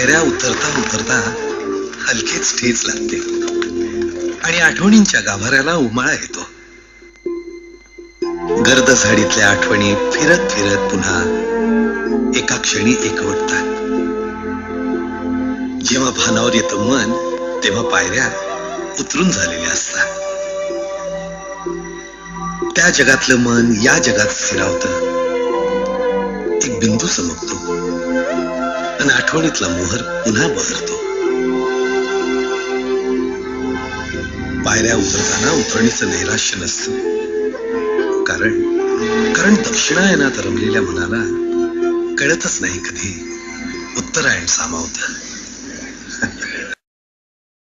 पायऱ्या उतरता उतरता हलकेच ठेच लागते आणि आठवणींच्या गाभाऱ्याला उमाळा येतो. गर्द झाडीतल्या आठवणी फिरत फिरत पुन्हा एका क्षणी एकवटतात. जेव्हा भानावर येतं मन तेव्हा पायऱ्या उतरून झालेल्या असतात. त्या जगातलं मन या जगात स्थिरावतं. एक बिंदू चमकतो आणि आठवणीतला मोहर पुन्हा बहरतो. पायऱ्या उतरताना उतरणीचं नैराश्य नसतं, कारण दक्षिणायनात रमलेल्या मनाला कळतच नाही कधी उत्तरायण सामावतं.